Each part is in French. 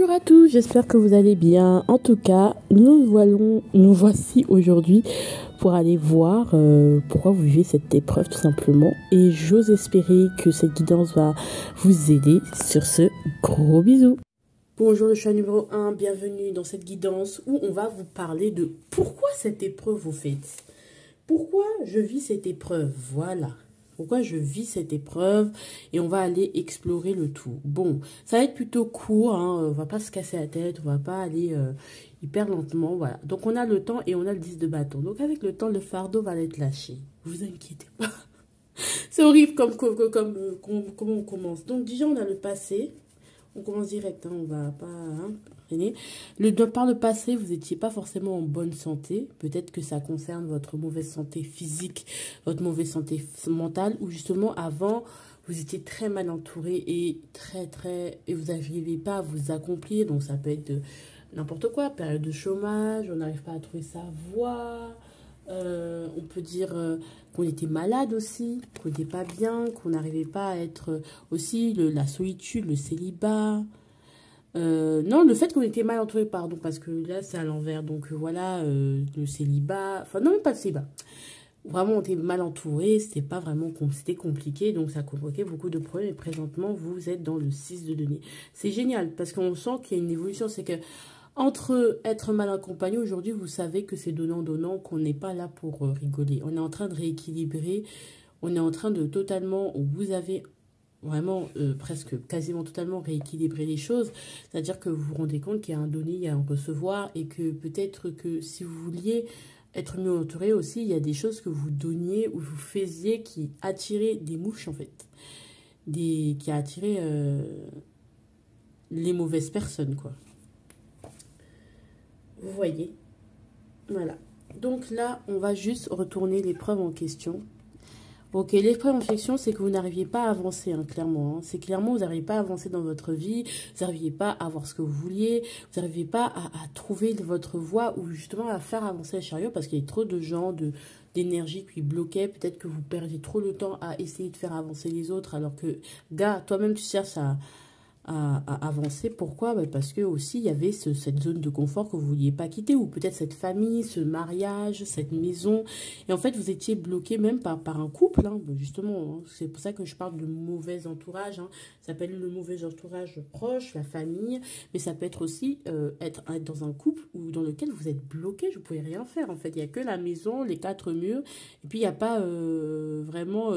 Bonjour à tous, j'espère que vous allez bien. En tout cas, nous voici aujourd'hui pour aller voir pourquoi vous vivez cette épreuve tout simplement. Et j'ose espérer que cette guidance va vous aider. Sur ce, gros bisous. Bonjour le choix numéro 1, bienvenue dans cette guidance où on va vous parler de pourquoi cette épreuve vous faites. Pourquoi je vis cette épreuve, voilà. Pourquoi je vis cette épreuve et on va aller explorer le tout. Bon, ça va être plutôt court, hein, on va pas se casser la tête, on va pas aller hyper lentement, voilà. Donc on a le temps et on a le 10 de bâton. Donc avec le temps, le fardeau va être lâché. Vous inquiétez pas. C'est horrible comment on commence. Donc déjà on a le passé. On commence direct, hein, on va pas freiner. Par le passé, vous n'étiez pas forcément en bonne santé. Peut-être que ça concerne votre mauvaise santé physique, votre mauvaise santé mentale, ou justement avant, vous étiez très mal entouré et et vous n'arrivez pas à vous accomplir. Donc ça peut être n'importe quoi, période de chômage, on n'arrive pas à trouver sa voie. On peut dire qu'on était malade aussi, qu'on n'était pas bien, qu'on n'arrivait pas à être aussi la solitude, le célibat. Non, le fait qu'on était mal entouré, pardon, parce que là c'est à l'envers. Donc voilà, le célibat, enfin non, même pas le célibat. Vraiment, on était mal entouré, c'était pas vraiment, c'était compliqué, donc ça provoquait beaucoup de problèmes. Et présentement, vous êtes dans le 6 de denier. C'est génial, parce qu'on sent qu'il y a une évolution, c'est que entre être mal accompagné, aujourd'hui, vous savez que c'est donnant-donnant, qu'on n'est pas là pour rigoler. On est en train de rééquilibrer, on est en train de totalement, vous avez vraiment presque quasiment totalement rééquilibré les choses. C'est-à-dire que vous vous rendez compte qu'il y a un donner, il y a un recevoir, et que peut-être que si vous vouliez être mieux entouré aussi, il y a des choses que vous donniez ou vous faisiez qui attiraient des mouches en fait. Qui a attiré les mauvaises personnes, quoi. Vous voyez, voilà. Donc là, on va juste retourner l'épreuve en question. Ok, l'épreuve en question, c'est que vous n'arriviez pas à avancer, hein, clairement. Hein. C'est clairement, vous n'arriviez pas à avancer dans votre vie, vous n'arriviez pas à avoir ce que vous vouliez, vous n'arriviez pas à trouver votre voie ou justement à faire avancer le chariot parce qu'il y a trop de gens, d'énergie qui bloquaient. Peut-être que vous perdiez trop le temps à essayer de faire avancer les autres alors que, gars, toi-même, tu cherches à avancer. Pourquoi? Parce que aussi il y avait cette zone de confort que vous vouliez pas quitter, ou peut-être cette famille, ce mariage, cette maison, et en fait vous étiez bloqué même par un couple, hein, justement, hein. C'est pour ça que je parle de mauvais entourage, hein. Ça s'appelle le mauvais entourage proche, la famille, mais ça peut être aussi être dans un couple ou dans lequel vous êtes bloqué, vous pouvez rien faire en fait, il y a que la maison, les quatre murs, et puis il n'y a pas vraiment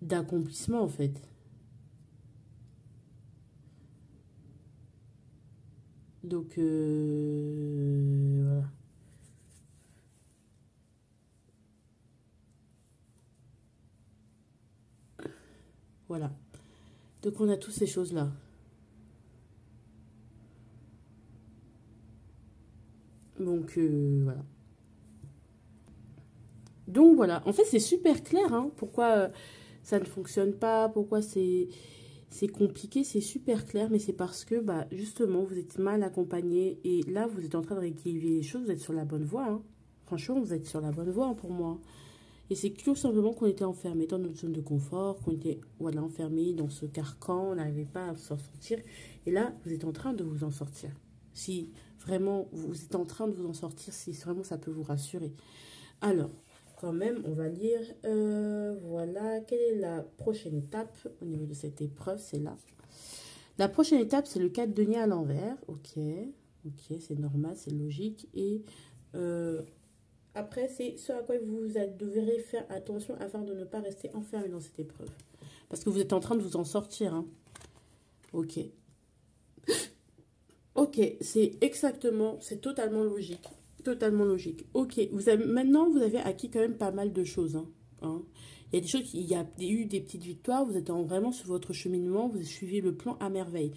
d'accomplissement en fait. Donc voilà. Voilà. Donc on a toutes ces choses-là. Donc voilà. Donc voilà. En fait, c'est super clair, hein, pourquoi ça ne fonctionne pas, pourquoi c'est compliqué, c'est super clair, mais c'est parce que bah, justement, vous êtes mal accompagné et là, vous êtes en train de rééquilibrer les choses, vous êtes sur la bonne voie. Hein. Franchement, vous êtes sur la bonne voie, hein, pour moi. Et c'est tout simplement qu'on était enfermé dans notre zone de confort, qu'on était voilà, enfermé dans ce carcan, on n'arrivait pas à s'en sortir. Et là, vous êtes en train de vous en sortir. Si vraiment vous êtes en train de vous en sortir, si vraiment ça peut vous rassurer. Alors, quand même, on va lire, voilà, quelle est la prochaine étape au niveau de cette épreuve, c'est là. La prochaine étape, c'est le 4 denier à l'envers, ok, c'est normal, c'est logique, et après, c'est ce à quoi vous devrez faire attention afin de ne pas rester enfermé dans cette épreuve. Parce que vous êtes en train de vous en sortir, hein. Ok. Ok, c'est exactement, c'est totalement logique. Totalement logique. Ok, maintenant, vous avez acquis quand même pas mal de choses. Hein. Il y a des choses, il y a eu des petites victoires, vous êtes vraiment sur votre cheminement, vous suivez le plan à merveille.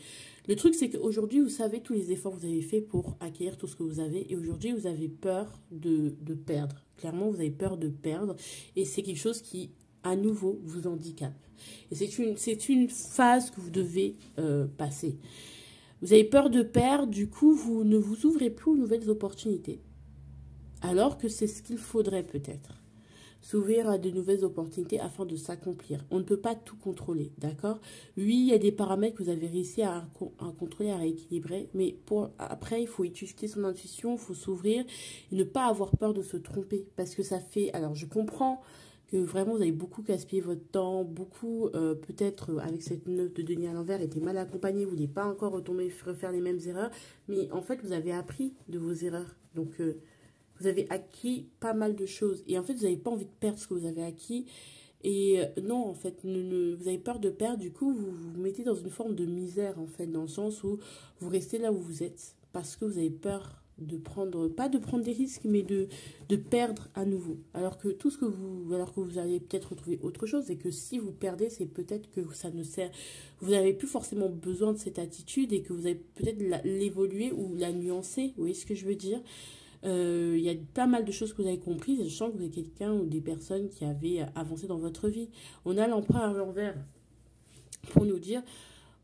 Le truc, c'est qu'aujourd'hui, vous savez tous les efforts que vous avez faits pour acquérir tout ce que vous avez. Et aujourd'hui, vous avez peur de perdre. Clairement, vous avez peur de perdre. Et c'est quelque chose qui, à nouveau, vous handicape. Et c'est une phase que vous devez passer. Vous avez peur de perdre, du coup, vous ne vous ouvrez plus aux nouvelles opportunités. Alors que c'est ce qu'il faudrait peut-être. s'ouvrir à de nouvelles opportunités afin de s'accomplir. On ne peut pas tout contrôler, d'accord? Oui, il y a des paramètres que vous avez réussi à contrôler, à rééquilibrer, mais après, il faut utiliser son intuition, il faut s'ouvrir et ne pas avoir peur de se tromper, parce que ça fait... Alors, je comprends que vraiment, vous avez beaucoup gaspillé votre temps, beaucoup, peut-être, avec cette neuf de denier à l'envers, été mal accompagné, vous n'êtes pas encore retomber, refaire les mêmes erreurs, mais en fait, vous avez appris de vos erreurs, donc... vous avez acquis pas mal de choses. Et en fait, vous n'avez pas envie de perdre ce que vous avez acquis. Et non, en fait, vous avez peur de perdre. Du coup, vous vous mettez dans une forme de misère, en fait, dans le sens où vous restez là où vous êtes. Parce que vous avez peur de prendre, pas de prendre des risques, mais de perdre à nouveau. Alors que vous allez peut-être retrouver autre chose. Et que si vous perdez, c'est peut-être que ça ne sert. Vous n'avez plus forcément besoin de cette attitude et que vous allez peut-être l'évoluer ou la nuancer. Vous voyez ce que je veux dire? Il y a pas mal de choses que vous avez comprises et je sens que vous êtes quelqu'un ou des personnes qui avaient avancé dans votre vie. On a l'empereur à l'envers pour nous dire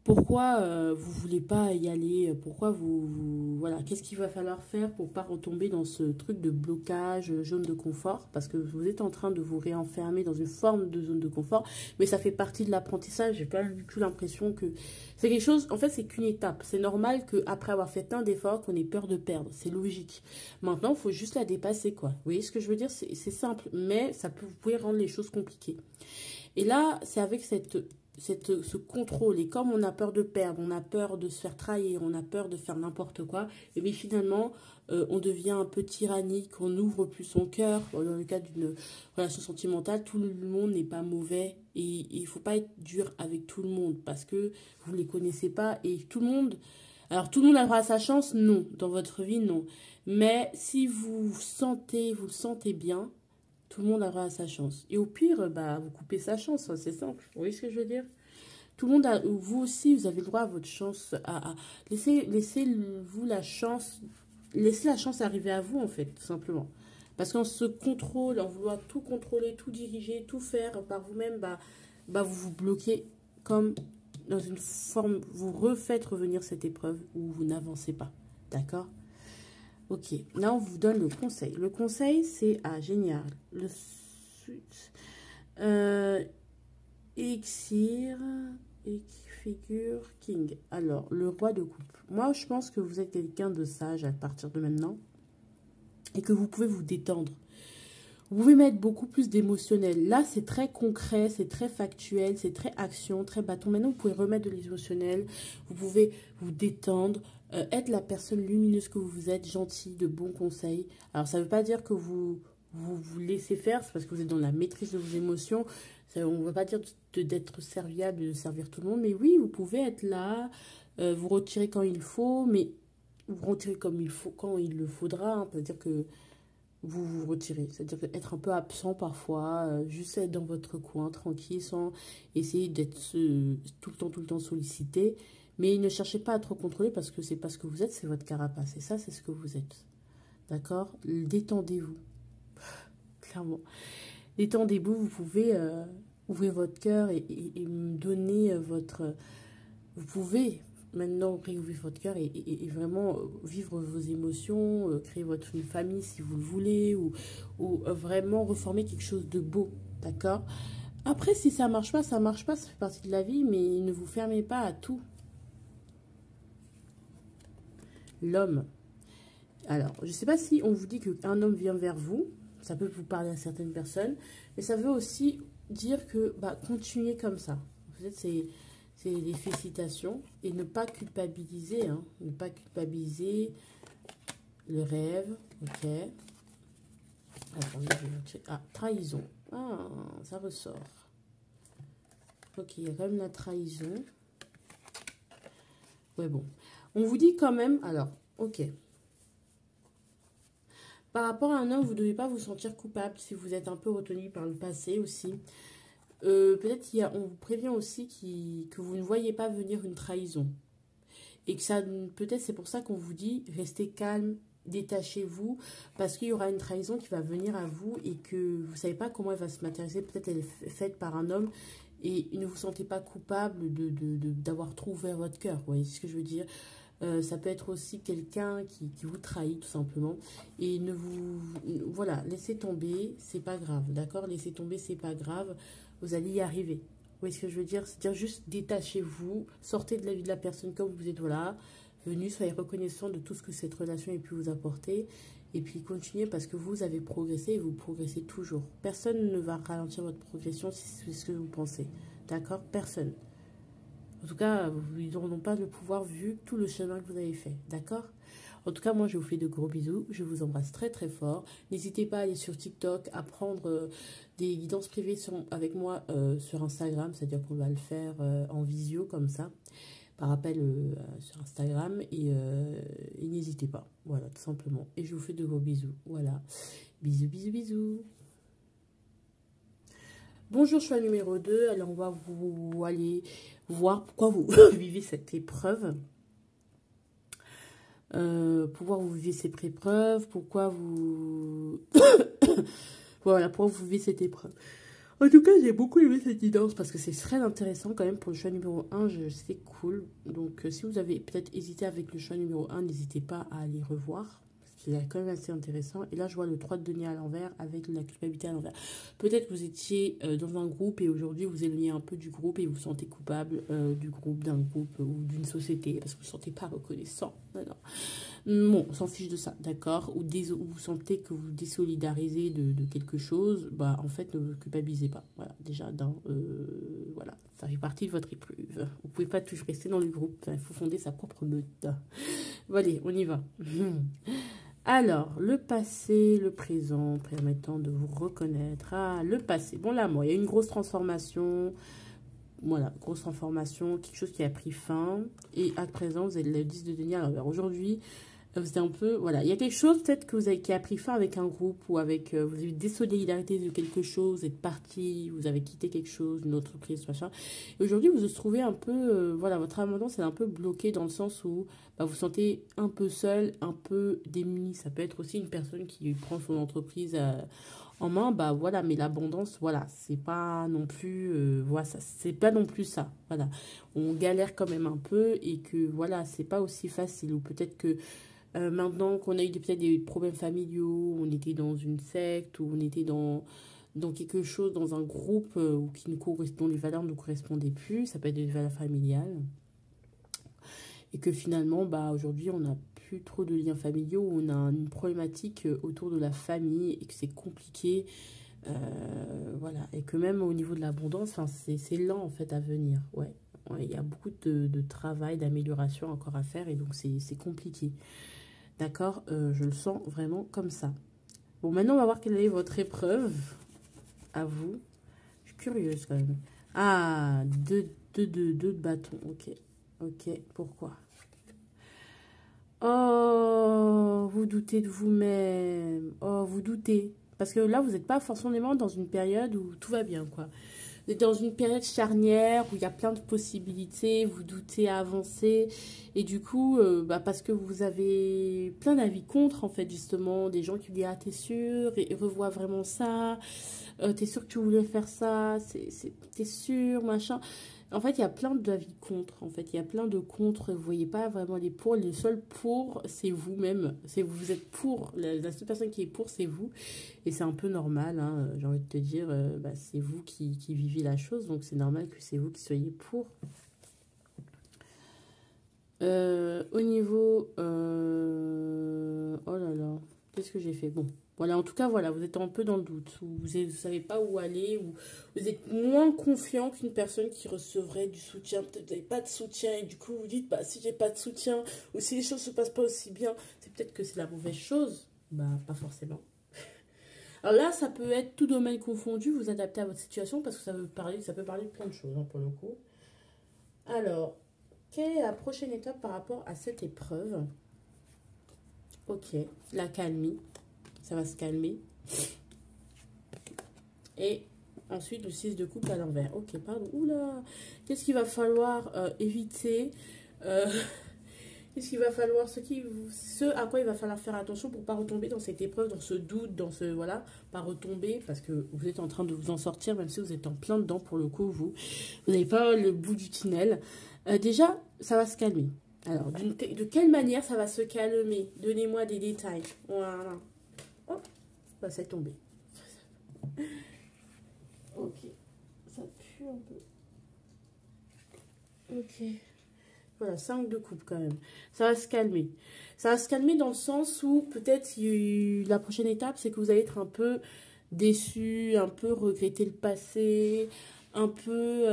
pourquoi vous voulez pas y aller, pourquoi voilà, qu'est-ce qu'il va falloir faire pour pas retomber dans ce truc de blocage, zone de confort, parce que vous êtes en train de vous réenfermer dans une forme de zone de confort, mais ça fait partie de l'apprentissage. J'ai pas du tout l'impression que c'est quelque chose, en fait c'est qu'une étape. C'est normal qu'après avoir fait un d'efforts, qu'on ait peur de perdre, c'est logique. Maintenant, il faut juste la dépasser, quoi. Vous voyez ce que je veux dire? C'est simple, mais vous pouvez rendre les choses compliquées. Et là, c'est avec ce contrôle, et comme on a peur de perdre, on a peur de se faire trahir, on a peur de faire n'importe quoi, et bien finalement on devient un peu tyrannique, on n'ouvre plus son cœur. Dans le cas d'une relation sentimentale, tout le monde n'est pas mauvais et il ne faut pas être dur avec tout le monde parce que vous ne les connaissez pas et tout le monde... Alors tout le monde aura sa chance? Non. Dans votre vie, non. Mais si vous le sentez bien, tout le monde aura sa chance. Et au pire, bah, vous coupez sa chance, c'est simple. Vous voyez ce que je veux dire? Tout le monde a, vous aussi, vous avez le droit à votre chance. Laissez-vous la chance, laissez la chance arriver à vous, en fait, tout simplement. Parce qu'en se contrôle, en vouloir tout contrôler, tout diriger, tout faire par vous-même, vous vous bloquez comme dans une forme, vous refaites revenir cette épreuve où vous n'avancez pas. D'accord? Ok, là on vous donne le conseil. Le conseil, c'est génial. Le suite. Elixir, figure, king. Alors, le roi de coupe. Moi, je pense que vous êtes quelqu'un de sage à partir de maintenant. Et que vous pouvez vous détendre. Vous pouvez mettre beaucoup plus d'émotionnel. Là, c'est très concret, c'est très factuel, c'est très action, très bâton. Maintenant, vous pouvez remettre de l'émotionnel. Vous pouvez vous détendre. Être la personne lumineuse que vous êtes, gentille, de bons conseils. Alors, ça ne veut pas dire que vous laissez faire, c'est parce que vous êtes dans la maîtrise de vos émotions. Ça, on ne va pas dire d'être serviable, de servir tout le monde, mais oui, vous pouvez être là, vous retirer quand il faut, mais vous retirer comme il faut, quand il le faudra. Hein, c'est-à-dire que vous vous retirez, c'est-à-dire être un peu absent parfois, juste être dans votre coin, tranquille, sans essayer d'être tout le temps sollicité. Mais ne cherchez pas à trop contrôler parce que c'est pas ce que vous êtes, c'est votre carapace. Et ça, c'est ce que vous êtes. D'accord? Détendez-vous. Clairement. Détendez-vous, vous pouvez ouvrir votre cœur et me donner votre... Vous pouvez maintenant réouvrir votre cœur et vraiment vivre vos émotions, créer une famille si vous le voulez, ou vraiment reformer quelque chose de beau. D'accord? Après, si ça marche pas, ça fait partie de la vie, mais ne vous fermez pas à tout. L'homme. Alors, je ne sais pas si on vous dit qu'un homme vient vers vous. Ça peut vous parler à certaines personnes. Mais ça veut aussi dire que continuez comme ça. Peut-être c'est des félicitations. Et ne pas culpabiliser. Hein. Ne pas culpabiliser le rêve. Ok. Attendez, je vais... Ah, trahison. Ah, ça ressort. Ok, il y a quand même la trahison. Ouais, bon. On vous dit quand même... Alors, ok. Par rapport à un homme, vous ne devez pas vous sentir coupable si vous êtes un peu retenu par le passé aussi. Peut-être on vous prévient aussi que vous ne voyez pas venir une trahison. Et que ça, peut-être c'est pour ça qu'on vous dit restez calme, détachez-vous, parce qu'il y aura une trahison qui va venir à vous et que vous ne savez pas comment elle va se matérialiser. Peut-être elle est faite par un homme et ne vous sentez pas coupable d'avoir trop ouvert votre cœur. Vous voyez ce que je veux dire? Ça peut être aussi quelqu'un qui vous trahit tout simplement. Et ne vous... Voilà, laissez tomber, c'est pas grave, d'accord? Laissez tomber, c'est pas grave. Vous allez y arriver. Vous voyez ce que je veux dire? C'est-à-dire juste détachez-vous, sortez de la vie de la personne comme vous êtes, voilà, venu, soyez reconnaissant de tout ce que cette relation ait pu vous apporter. Et puis continuez parce que vous avez progressé et vous progressez toujours. Personne ne va ralentir votre progression si c'est ce que vous pensez. D'accord? Personne. En tout cas, ils n'auront pas le pouvoir vu tout le chemin que vous avez fait. D'accord? En tout cas, moi, je vous fais de gros bisous. Je vous embrasse très, très fort. N'hésitez pas à aller sur TikTok, à prendre des guidances privées avec moi sur Instagram. C'est-à-dire qu'on va le faire en visio comme ça, par appel sur Instagram. Et n'hésitez pas. Voilà, tout simplement. Et je vous fais de gros bisous. Voilà. Bisous, bisous, bisous. Bonjour, choix numéro 2. Alors, on va vous aller voir pourquoi vous vivez cette épreuve. Pourquoi vous vivez ces épreuves. Pourquoi vous... voilà, pourquoi vous vivez cette épreuve. En tout cas, j'ai beaucoup aimé cette guidance parce que c'est très intéressant quand même pour le choix numéro 1. C'est cool. Donc, si vous avez peut-être hésité avec le choix numéro 1, n'hésitez pas à aller revoir. Il est quand même assez intéressant. Et là, je vois le 3 de denier à l'envers avec la culpabilité à l'envers. Peut-être que vous étiez dans un groupe et aujourd'hui, vous éloignez un peu du groupe et vous vous sentez coupable du groupe, d'un groupe ou d'une société parce que vous ne vous sentez pas reconnaissant. Non, non. Bon, on s'en fiche de ça, d'accord? Ou vous sentez que vous désolidarisez de quelque chose, bah en fait, ne vous culpabilisez pas. Voilà, déjà, voilà, ça fait partie de votre épreuve. Vous ne pouvez pas toujours rester dans le groupe. Enfin, il faut fonder sa propre meute. Bon, allez, on y va. Alors, le passé, le présent, permettant de vous reconnaître. Ah, le passé. Bon, là, moi, il y a une grosse transformation. Voilà, grosse transformation, quelque chose qui a pris fin. Et à présent, vous avez le 10 de denier à l'envers. Aujourd'hui, vous êtes un peu... Voilà, il y a quelque chose peut-être que qui a pris fin avec un groupe ou avec... vous avez désolidarité de quelque chose, vous êtes parti, vous avez quitté quelque chose, une entreprise, machin. Et aujourd'hui, vous vous trouvez un peu... voilà, votre abondance, elle est un peu bloquée dans le sens où bah, vous vous sentez un peu seul, un peu démuni. Ça peut être aussi une personne qui prend son entreprise... en main, bah voilà, mais l'abondance, voilà, c'est pas non plus, voilà, c'est pas non plus ça, voilà. On galère quand même un peu et que, voilà, c'est pas aussi facile. Ou peut-être que maintenant qu'on a eu peut-être des problèmes familiaux, on était dans une secte, ou on était dans quelque chose, dans un groupe dont les valeurs ne nous correspondaient plus, ça peut être des valeurs familiales. Et que finalement, bah, aujourd'hui, on n'a plus trop de liens familiaux, on a une problématique autour de la famille et que c'est compliqué. Voilà. Et que même au niveau de l'abondance, c'est lent en fait à venir. Ouais. Il y a beaucoup de travail, d'amélioration encore à faire et donc c'est compliqué. D'accord? Je le sens vraiment comme ça. Bon, maintenant, on va voir quelle est votre épreuve à vous. Je suis curieuse quand même. Ah, deux de bâton. Ok. Ok, pourquoi? Oh, vous doutez de vous-même. Oh, vous doutez. Parce que là, vous n'êtes pas forcément dans une période où tout va bien, quoi. Vous êtes dans une période charnière où il y a plein de possibilités, vous doutez à avancer. Et du coup, bah parce que vous avez plein d'avis contre, en fait, justement. Des gens qui disent, ah, t'es sûr? Et revois vraiment ça? T'es sûr que tu voulais faire ça? T'es sûr, machin? En fait, il y a plein d'avis contre. En fait, il y a plein de contre. Vous voyez pas vraiment les pour. Le seul pour, c'est vous-même. Vous êtes pour. La seule personne qui est pour, c'est vous. Et c'est un peu normal. Hein, j'ai envie de te dire, bah, c'est vous qui vivez la chose. Donc, c'est normal que c'est vous qui soyez pour. Au niveau... oh là là. Qu'est-ce que j'ai fait? Bon. Voilà, en tout cas, voilà, vous êtes un peu dans le doute. Vous ne savez pas où aller. Ou vous êtes moins confiant qu'une personne qui recevrait du soutien. Peut-être que vous n'avez pas de soutien. Et du coup, vous dites, bah, si j'ai pas de soutien, ou si les choses ne se passent pas aussi bien, c'est peut-être que c'est la mauvaise chose. Bah, pas forcément. Alors là, ça peut être tout domaine confondu. Vous adaptez à votre situation parce que ça peut parler de plein de choses, hein, pour le coup. Alors, quelle est la prochaine étape par rapport à cette épreuve? Ok, la calmie. Ça va se calmer. Et ensuite, le 6 de coupe à l'envers. Ok, pardon. Oula. Qu'est-ce qu'il va falloir éviter Qu'est-ce qu'il va falloir ce à quoi il va falloir faire attention pour ne pas retomber dans cette épreuve, dans ce doute, dans ce... Voilà, pas retomber parce que vous êtes en train de vous en sortir, même si vous êtes en plein dedans pour le coup, vous n'avez pas le bout du tunnel. Déjà, ça va se calmer. Alors, de quelle manière ça va se calmer? Donnez-moi des détails. Voilà. Oh, bah, c'est tombé. Ok. Ça pue un peu. Ok. Voilà, 5 de coupe quand même. Ça va se calmer. Ça va se calmer dans le sens où peut-être la prochaine étape, c'est que vous allez être un peu déçu, un peu regretter le passé, un peu,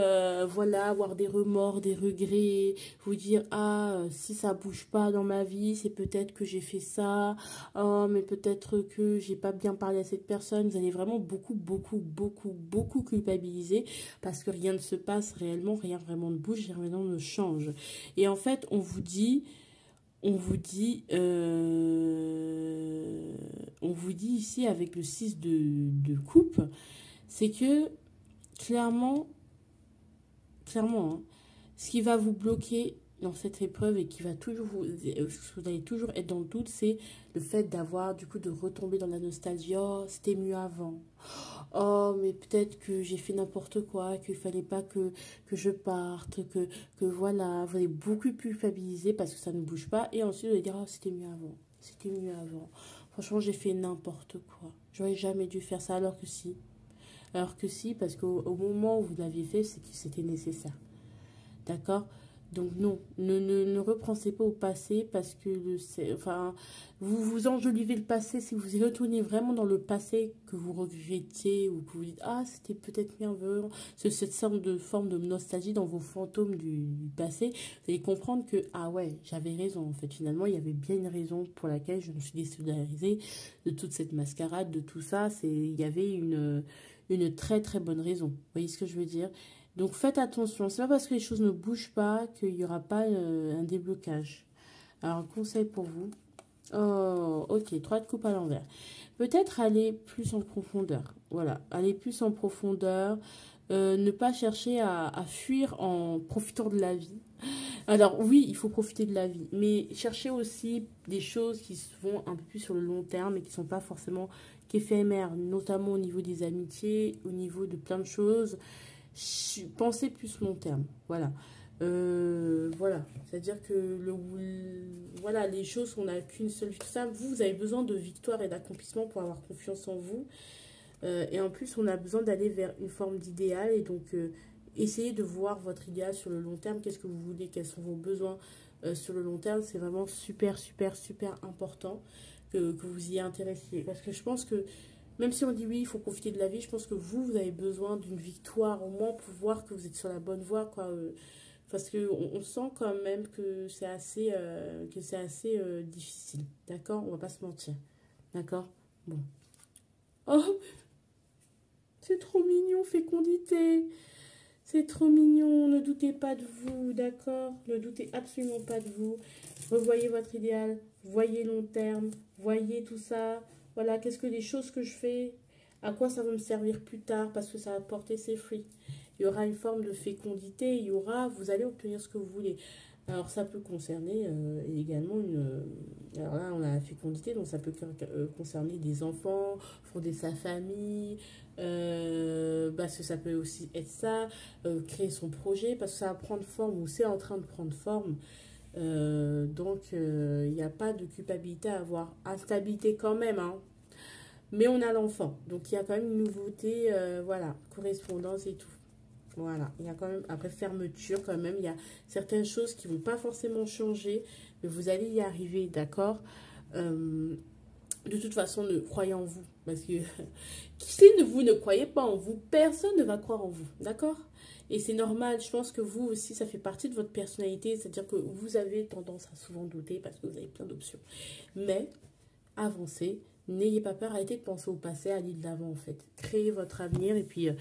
voilà, avoir des remords, des regrets, vous dire, ah, si ça bouge pas dans ma vie, c'est peut-être que j'ai fait ça, oh, mais peut-être que j'ai pas bien parlé à cette personne. Vous allez vraiment beaucoup culpabiliser parce que rien ne se passe réellement, rien vraiment ne bouge, rien vraiment ne change. Et en fait, on vous dit ici avec le 6 de coupe, c'est que clairement, hein, ce qui va vous bloquer dans cette épreuve et qui va toujours vous allez toujours être dans le doute, c'est le fait d'avoir du coup de retomber dans la nostalgie. Oh, c'était mieux avant. Oh, mais peut-être que j'ai fait n'importe quoi, qu'il fallait pas que je parte, que voilà, vous allez beaucoup culpabiliser parce que ça ne bouge pas. Et ensuite, vous allez dire, oh, c'était mieux avant. C'était mieux avant. Franchement, j'ai fait n'importe quoi. J'aurais jamais dû faire ça alors que si. Alors que si, parce qu'au moment où vous l'aviez fait, c'est que c'était nécessaire. D'accord? Donc non, ne repensez pas au passé parce que vous vous enjolivez le passé. Si vous y retournez vraiment dans le passé que vous regrettiez ou que vous dites ah c'était peut-être bienveillant, cette sorte de forme de nostalgie dans vos fantômes du passé, vous allez comprendre que ah ouais j'avais raison en fait finalement il y avait bien une raison pour laquelle je me suis désolidarisée de toute cette mascarade, de tout ça. Il y avait une très très bonne raison. Vous voyez ce que je veux dire? Donc faites attention, c'est pas parce que les choses ne bougent pas qu'il n'y aura pas un déblocage. Alors un conseil pour vous. Oh, ok, 3 de coupe à l'envers. Peut-être aller plus en profondeur. Voilà, aller plus en profondeur. Ne pas chercher à fuir en profitant de la vie. Alors oui, il faut profiter de la vie, mais chercher aussi des choses qui se font un peu plus sur le long terme et qui ne sont pas forcément qu'éphémères, notamment au niveau des amitiés, au niveau de plein de choses. Pensez plus long terme, voilà. Voilà, c'est-à-dire que voilà, les choses, on n'a qu'une seule vie. Tout ça, vous avez besoin de victoire et d'accomplissement pour avoir confiance en vous. Et en plus, on a besoin d'aller vers une forme d'idéal. Et donc, essayez de voir votre idéal sur le long terme. Qu'est-ce que vous voulez? Quels sont vos besoins sur le long terme? C'est vraiment super important que vous y intéressiez. Parce que je pense que même si on dit oui, il faut profiter de la vie, je pense que vous avez besoin d'une victoire, au moins pour voir que vous êtes sur la bonne voie, quoi. Parce qu'on sent quand même que c'est assez, difficile, d'accord? On va pas se mentir, d'accord? Bon. Oh, c'est trop mignon, fécondité. C'est trop mignon, ne doutez pas de vous, d'accord? Ne doutez absolument pas de vous. Revoyez votre idéal, voyez long terme, voyez tout ça. Voilà, qu'est-ce que les choses que je fais, à quoi ça va me servir plus tard parce que ça va porter ses fruits. Il y aura une forme de fécondité, vous allez obtenir ce que vous voulez. Alors ça peut concerner également alors là on a la fécondité, donc ça peut concerner des enfants, fonder sa famille, parce que ça peut aussi être ça, créer son projet, parce que ça va prendre forme ou c'est en train de prendre forme. Donc il n'y a pas de culpabilité à avoir, instabilité quand même, hein. Mais on a l'enfant, donc il y a quand même une nouveauté, voilà, correspondance et tout. Voilà, il y a quand même, après fermeture quand même, il y a certaines choses qui ne vont pas forcément changer, mais vous allez y arriver, d'accord? De toute façon, croyez en vous, parce que si vous ne croyez pas en vous, personne ne va croire en vous, d'accord? Et c'est normal, je pense que vous aussi, ça fait partie de votre personnalité, c'est-à-dire que vous avez tendance à souvent douter parce que vous avez plein d'options. Mais, avancez. N'ayez pas peur, arrêtez de penser au passé, allez de l'avant en fait. Créez votre avenir et puis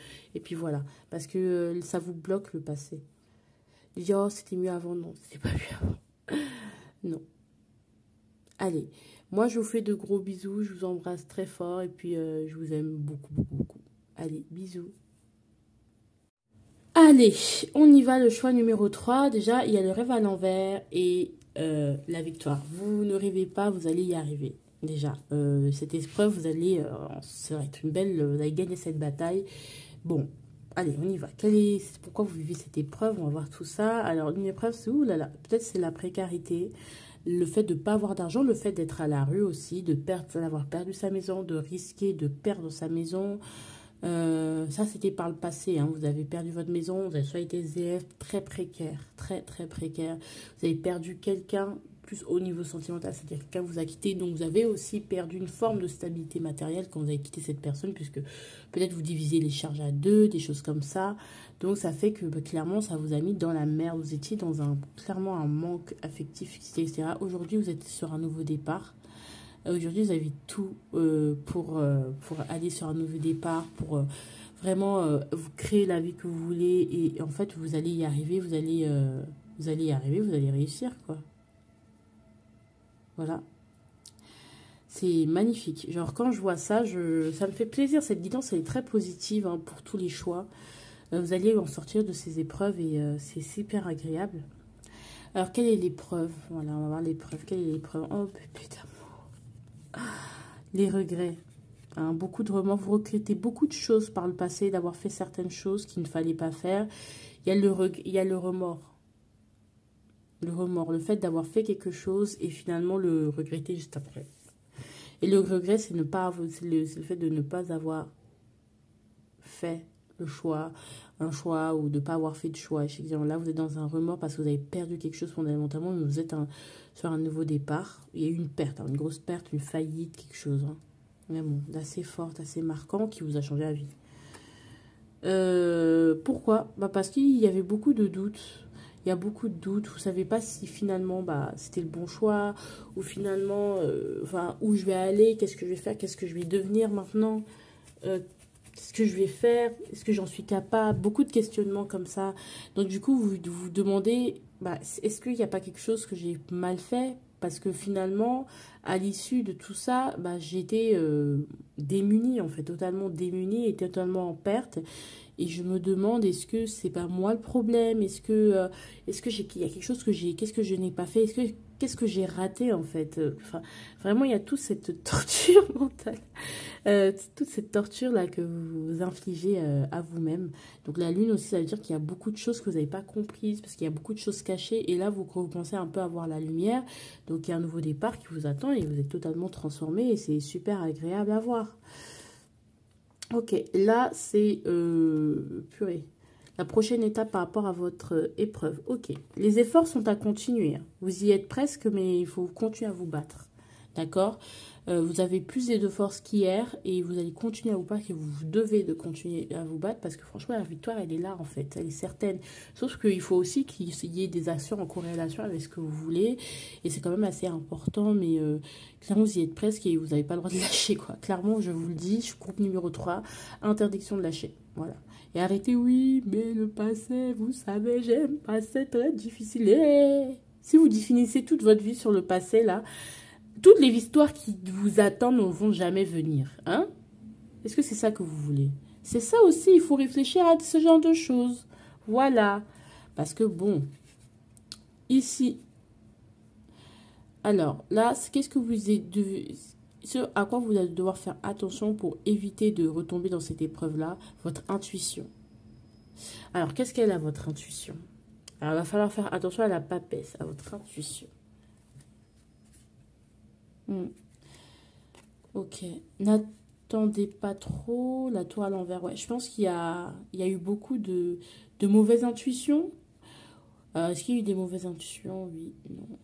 voilà. Parce que ça vous bloque le passé. Dire oh c'était mieux avant, non, c'était pas mieux avant. Non. Allez, moi je vous fais de gros bisous, je vous embrasse très fort et puis je vous aime beaucoup. Allez, bisous. Allez, on y va, le choix numéro 3. Déjà, il y a le rêve à l'envers et la victoire. Vous ne rêvez pas, vous allez y arriver. Déjà, cette épreuve, ça va être une belle, vous allez gagner cette bataille. Bon, allez, on y va. Pourquoi vous vivez cette épreuve? On va voir tout ça. Alors, une épreuve, c'est où là, là? Peut-être c'est la précarité, le fait de ne pas avoir d'argent, le fait d'être à la rue aussi, d'avoir perdu sa maison, de risquer de perdre sa maison. Ça, c'était par le passé. Hein. Vous avez perdu votre maison, vous avez soit été ZF, très précaire, très, très précaire. Vous avez perdu quelqu'un, plus au niveau sentimental, c'est-à-dire quelqu'un vous a quitté. Donc, vous avez aussi perdu une forme de stabilité matérielle quand vous avez quitté cette personne, puisque peut-être vous divisiez les charges à deux, des choses comme ça. Donc, ça fait que, bah, clairement, ça vous a mis dans la merde. Vous étiez dans clairement un manque affectif, etc. Aujourd'hui, vous êtes sur un nouveau départ. Aujourd'hui, vous avez tout pour aller sur un nouveau départ, pour vraiment vous créer la vie que vous voulez. Et en fait, vous allez y arriver, vous allez y arriver, vous allez réussir, quoi. Voilà. C'est magnifique. Genre, quand je vois ça, ça me fait plaisir. Cette guidance, elle est très positive hein, pour tous les choix. Vous allez en sortir de ces épreuves et c'est super agréable. Alors, quelle est l'épreuve? Voilà, on va voir l'épreuve. Quelle est l'épreuve? Oh, putain. Les regrets. Hein, beaucoup de remords. Vous regrettez beaucoup de choses par le passé, d'avoir fait certaines choses qu'il ne fallait pas faire. Il y a le remords. Le remords, le fait d'avoir fait quelque chose et finalement le regretter juste après. Et le regret, c'est le fait de ne pas avoir fait un choix ou de ne pas avoir fait de choix. Là, vous êtes dans un remords parce que vous avez perdu quelque chose fondamentalement, mais vous êtes sur un nouveau départ. Il y a eu une perte, hein, une grosse perte, une faillite, quelque chose. Hein. Mais bon, d'assez forte, assez marquant qui vous a changé la vie. Pourquoi? Parce qu'il y avait beaucoup de doutes. Il y a beaucoup de doutes. Vous ne savez pas si finalement c'était le bon choix ou finalement où je vais aller, qu'est-ce que je vais faire, qu'est-ce que je vais devenir maintenant, qu'est-ce que je vais faire, est-ce que j'en suis capable, beaucoup de questionnements comme ça. Donc du coup, vous vous demandez, est-ce qu'il n'y a pas quelque chose que j'ai mal fait? Parce que finalement, à l'issue de tout ça, j'étais démunie, en fait, totalement démunie et totalement en perte. Et je me demande, est-ce que c'est pas moi le problème? Est-ce que il y a quelque chose qu'est-ce que je n'ai pas fait? Qu'est-ce que j'ai raté, en fait? Enfin, vraiment, il y a toute cette torture mentale. Toute cette torture-là que vous infligez à vous-même. Donc la lune aussi, ça veut dire qu'il y a beaucoup de choses que vous n'avez pas comprises, parce qu'il y a beaucoup de choses cachées, et là, vous commencez un peu à voir la lumière. Donc il y a un nouveau départ qui vous attend, et vous êtes totalement transformé, et c'est super agréable à voir. Ok, là, c'est purée. La prochaine étape par rapport à votre épreuve. Ok, les efforts sont à continuer. Hein. Vous y êtes presque, mais il faut continuer à vous battre. D'accord? Vous avez plus de force qu'hier et vous allez continuer à vous battre et vous devez de continuer à vous battre parce que franchement, la victoire, elle est là en fait. Elle est certaine. Sauf qu'il faut aussi qu'il y ait des actions en corrélation avec ce que vous voulez. Et c'est quand même assez important, mais clairement, vous y êtes presque et vous n'avez pas le droit de lâcher, quoi. Clairement, je vous le dis, je groupe numéro 3, interdiction de lâcher. Voilà. Et arrêtez, oui, mais le passé, vous savez, j'aime pas, c'est très difficile. Et si vous définissez toute votre vie sur le passé, là, toutes les histoires qui vous attendent ne vont jamais venir. Hein? Est-ce que c'est ça que vous voulez? C'est ça aussi, il faut réfléchir à ce genre de choses. Voilà. Parce que bon, ici, alors là, qu'est-ce que vous êtes ce à quoi vous allez devoir faire attention pour éviter de retomber dans cette épreuve-là? Votre intuition. Alors, qu'est-ce qu'elle a, votre intuition? Alors, il va falloir faire attention à la papesse, à votre intuition. Ok. N'attendez pas trop la tour à l'envers. Ouais, je pense qu'il y a eu beaucoup de mauvaises intuitions. Est-ce qu'il y a eu des mauvaises intuitions? Oui, non.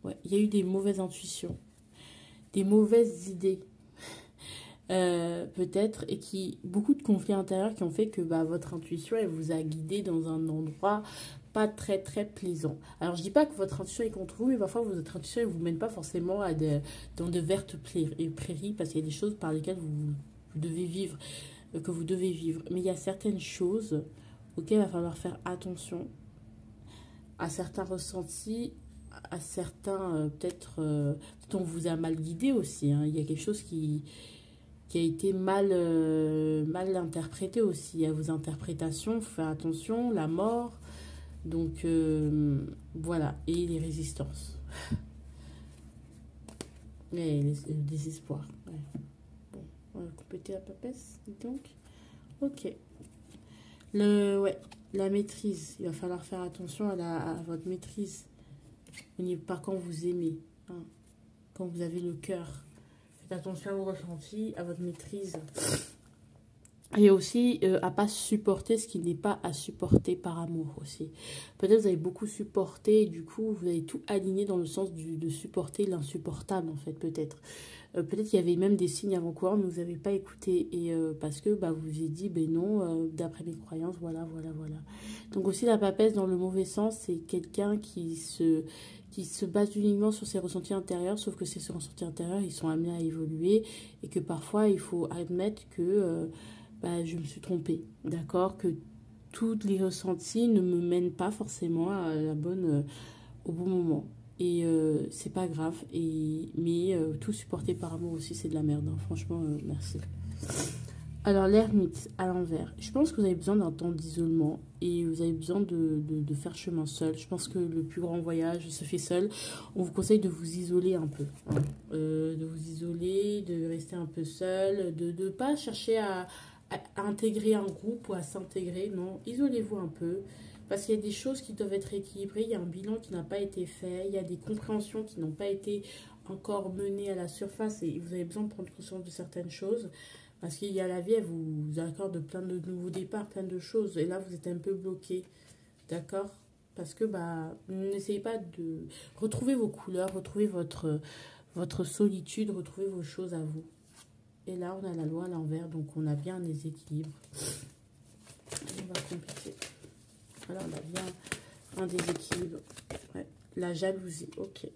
Ouais, il y a eu des mauvaises intuitions. Des mauvaises idées. Peut-être. Et beaucoup de conflits intérieurs qui ont fait que votre intuition, elle vous a guidé dans un endroit pas très très plaisant. Alors je dis pas que votre intuition est contre vous, mais parfois votre intuition ne vous mène pas forcément dans de vertes prairies parce qu'il y a des choses par lesquelles vous devez vivre, que vous devez vivre. Mais il y a certaines choses auxquelles il va falloir faire attention, à certains ressentis, à certains peut-être on vous a mal guidé aussi. Hein. Il y a quelque chose qui a été mal interprété aussi. À vos interprétations, faut faire attention, la mort. Donc, voilà. Et les résistances. Et le désespoir. Ouais. Bon, on va compléter la papesse, donc. Ok. Ouais, la maîtrise. Il va falloir faire attention à votre maîtrise. Pas quand vous aimez, hein, quand vous avez le cœur. Faites attention à vos ressentis, à votre maîtrise. Et aussi à pas supporter ce qui n'est pas à supporter par amour aussi. Peut-être vous avez beaucoup supporté et du coup vous avez tout aligné dans le sens de supporter l'insupportable en fait peut-être. Peut-être qu'il y avait même des signes avant-coureurs mais vous n'avez pas écouté et parce que bah, vous vous avez dit ben non d'après mes croyances voilà. Donc aussi la papesse dans le mauvais sens c'est quelqu'un qui se base uniquement sur ses ressentis intérieurs sauf que ces ressentis intérieurs ils sont amenés à évoluer et que parfois il faut admettre que bah, je me suis trompée, d'accord? Que tous les ressentis ne me mènent pas forcément à la bonne, au bon moment. Et c'est pas grave. Mais tout supporter par amour aussi, c'est de la merde. Hein. Franchement, merci. Alors, l'ermite à l'envers. Je pense que vous avez besoin d'un temps d'isolement et vous avez besoin de faire chemin seul. Je pense que le plus grand voyage se fait seul. On vous conseille de vous isoler un peu. Hein. De vous isoler, de rester un peu seul, de ne pas chercher à intégrer un groupe ou à s'intégrer. Non, isolez-vous un peu. Parce qu'il y a des choses qui doivent être équilibrées. Il y a un bilan qui n'a pas été fait. Il y a des compréhensions qui n'ont pas été encore menées à la surface. Et vous avez besoin de prendre conscience de certaines choses. Parce qu'il y a la vie, elle vous accorde plein de nouveaux départs, plein de choses. Et là, vous êtes un peu bloqué. D'accord? Parce que, bah, n'essayez pas de retrouver vos couleurs, retrouver votre solitude, retrouver vos choses à vous. Et là, on a la loi à l'envers, donc on a bien des équilibres. On va compléter. Alors, on a bien un déséquilibre. Ouais. La jalousie, ok.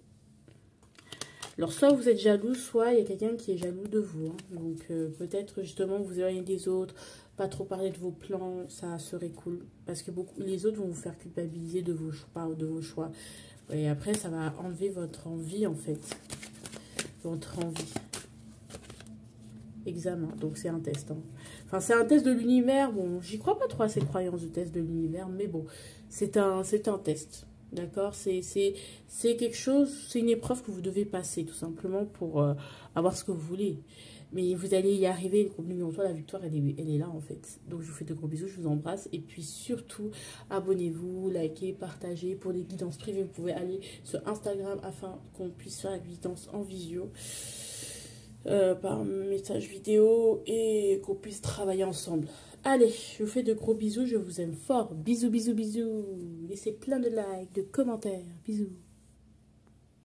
Alors, soit vous êtes jaloux, soit il y a quelqu'un qui est jaloux de vous. Hein. Donc, peut-être justement vous éloigner des autres, pas trop parler de vos plans, ça serait cool. Parce que les autres vont vous faire culpabiliser de vos choix. Et après, ça va enlever votre envie, en fait. Votre envie. Examen, donc c'est un test. Hein. Enfin, c'est un test de l'univers. Bon, j'y crois pas trop à ces croyances de test de l'univers, mais bon, c'est un test. D'accord, c'est quelque chose, c'est une épreuve que vous devez passer tout simplement pour avoir ce que vous voulez. Mais vous allez y arriver, gros bisous en toi, la victoire elle est là en fait. Donc je vous fais de gros bisous, je vous embrasse. Et puis surtout, abonnez-vous, likez, partagez. Pour des guidances privées, vous pouvez aller sur Instagram afin qu'on puisse faire la guidance en visio. Par message vidéo et qu'on puisse travailler ensemble. Allez, je vous fais de gros bisous, je vous aime fort. Bisous, bisous, bisous. Laissez plein de likes, de commentaires. Bisous.